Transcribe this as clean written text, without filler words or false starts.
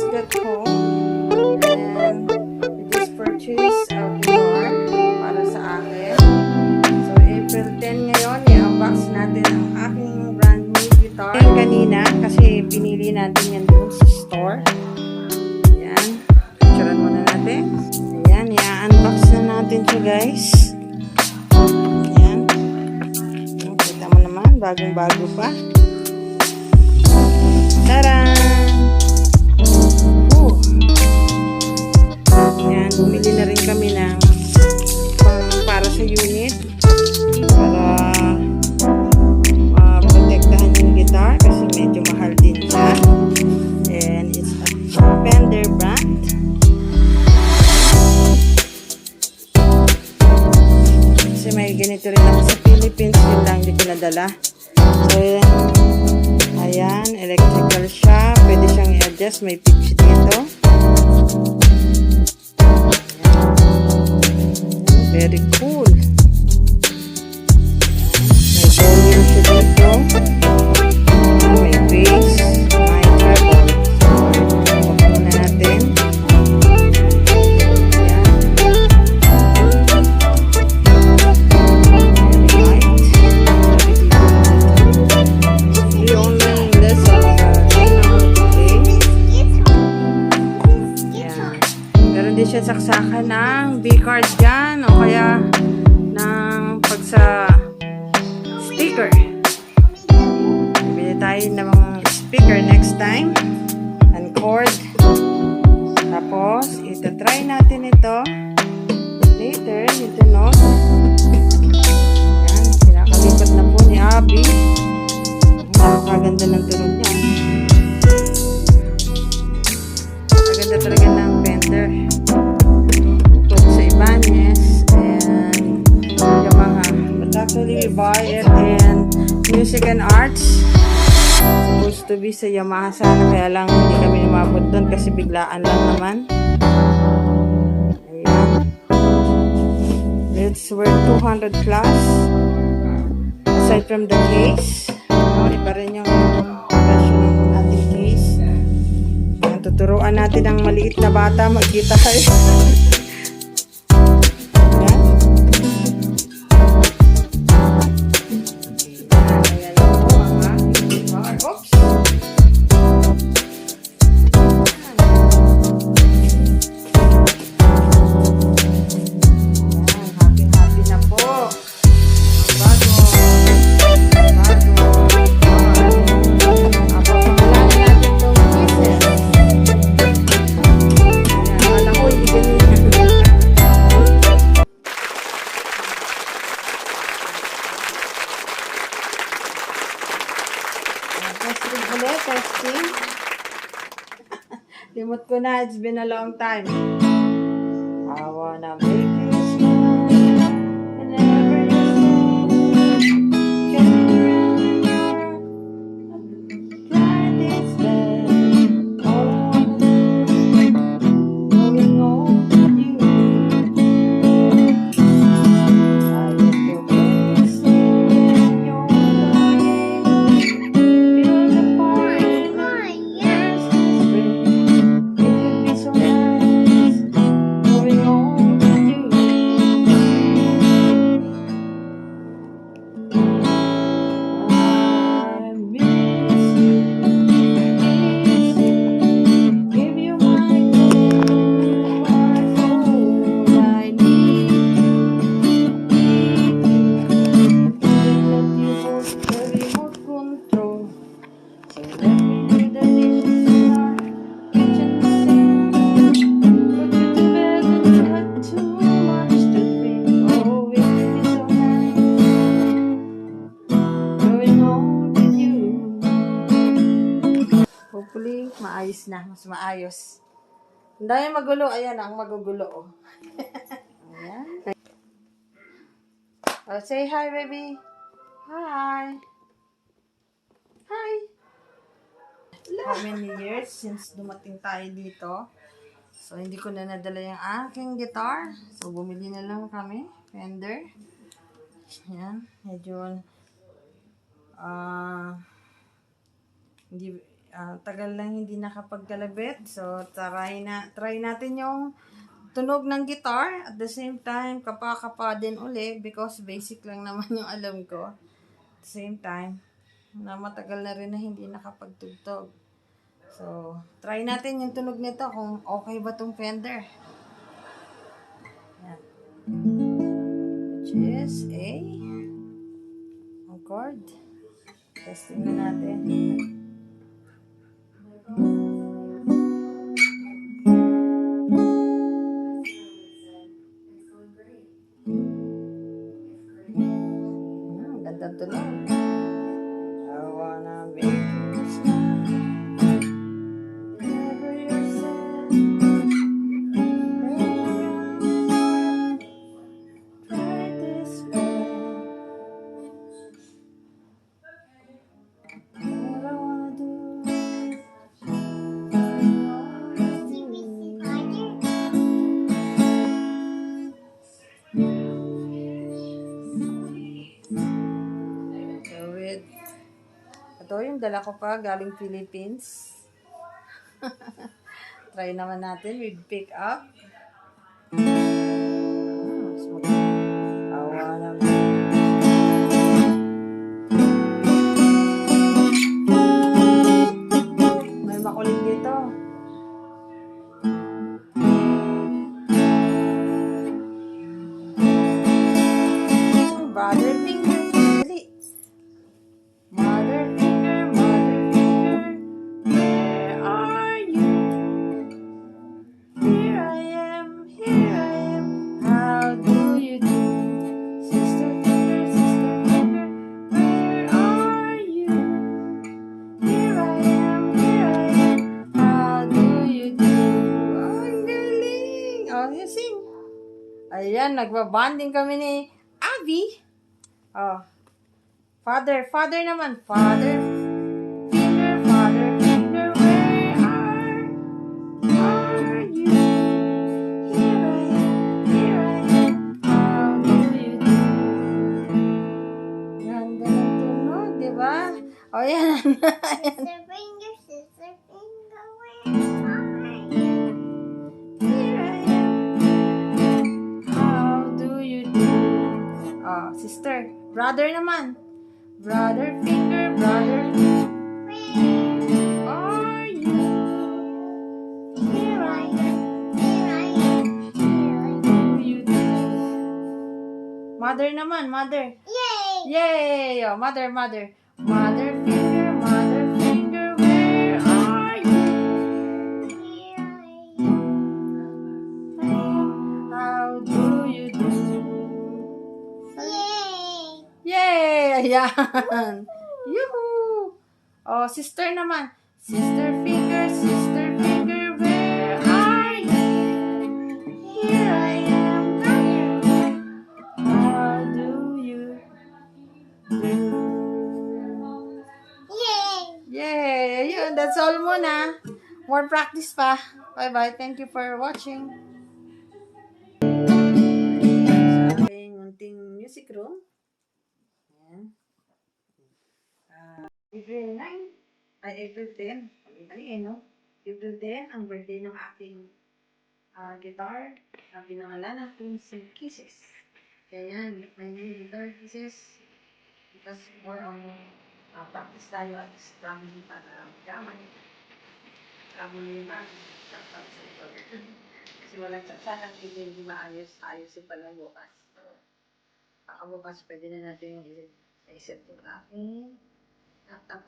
got home and I just purchased a guitar para sa akin. So April 10 ngayon, i-unbox natin ang aking brand new guitar. Kanina kasi pinili natin yan doon sa store. Ayan, picturean muna natin. Ayan, i-unbox na natin siya guys. Ayan, kita mo naman, bagong-bago pa. Tara! Ayan, bumili na rin kami ng para sa unit para protektahan yung guitar kasi medyo mahal din siya. And it's a Fender brand. Kasi may ganito rin ako sa Philippines, yun lang hindi ko nadala. So ayan, electrical siya, pwede siyang i-adjust, may pitch dito. Very cool. May volume siya dito. May bass. May treble. Off muna natin. Ayan. Very light. We only lesson to play. Ayan. Meron din siya saksakan ng B-card dyan o kaya ng pag sa speaker. Bili tayo ng mga speaker next time and cord. Tapos ito-try natin ito later, ito no. Ayan, kinakalipat na po ni Abby. Napakaganda ng tunog niya. Maganda talaga ng Fender. Ibanez and Yamaha, but actually we buy it in Music and Arts. Supposed to be sa Yamaha sana, kaya lang hindi kami umabot doon kasi biglaan lang naman. Ayan, it's worth 200 plus aside from the case. Iba rin yung presyo ng ating case. Ayan, tuturuan natin ang maliit na bata mag-guitar. Testing. Limot ko na. It's been a long time. I wanna make you smile whenever you smile. Get around your try this bed. All I wanna do, going on with you. I get to make you sing when you're lying. Feel the fire. Hopefully, maayos na. Mas maayos. Ang dami magulo. Ayan, ang magugulo. Oh. Ayan. Oh, say hi, baby. Hi. Hi. How many years since dumating tayo dito? So, hindi ko na nadala yung aking guitar. So, bumili na lang kami. Fender. Ayan. Medyo hindi Tagal lang hindi nakapagkalabit. So, try natin yung tunog ng guitar. At the same time, kapa-kapa din uli because basic lang naman yung alam ko. At the same time, na matagal na rin na hindi nakapagtugtog. So, try natin yung tunog nito kung okay ba tong Fender. Yan. Which is a chord. Testing na natin. Ganda tunog. I wanna make you smile. Whenever you're sad. Try this way. All I wanna do. So with ito yung dala ko pa galing Philippines. Try naman natin with pick up. Smooth. I wanna may makuling dito. Brother finger, dali. Mother finger, where are you? Here I am, how do you do? Sister finger, where are you? Here I am, how do you do? Oh, ang galing! Oh, you sing. Ayan, nagbabanding kami ni Abby. Oh, father naman. Father finger, where are you? Here I am, how do you do? Ganda ng tunog, di ba? O, yan. Sister finger, where are you? Here I am, how do you do? Oh, sister. Brother naman. Brother finger, Where are you? Here I am, are do you do? Mother naman, mother. Yay! Yay! Oh, mother. Mother finger, where are you? Here I am. How do you do? Yay! Yay! Ayan! Yuhu! Oh, sister naman. Sister finger, where are you? Here I am. How do you do? Yay! Yay! Ayun, that's all muna. More practice pa. Bye-bye. Thank you for watching. Sa aking munting music room. Ayan. April 9. April 10. Ano eh, no? April 10, ang birthday ng aking guitar na pinangalan natin si Kisses. Kaya yan, may guitar Kisses. Because more on practice tayo at strumming para gamay. Kamuli na. Kasi walang sana hindi maayos. Ayusin pala bukas. Baka bukas pwede na natin yung isip yung aking laptop.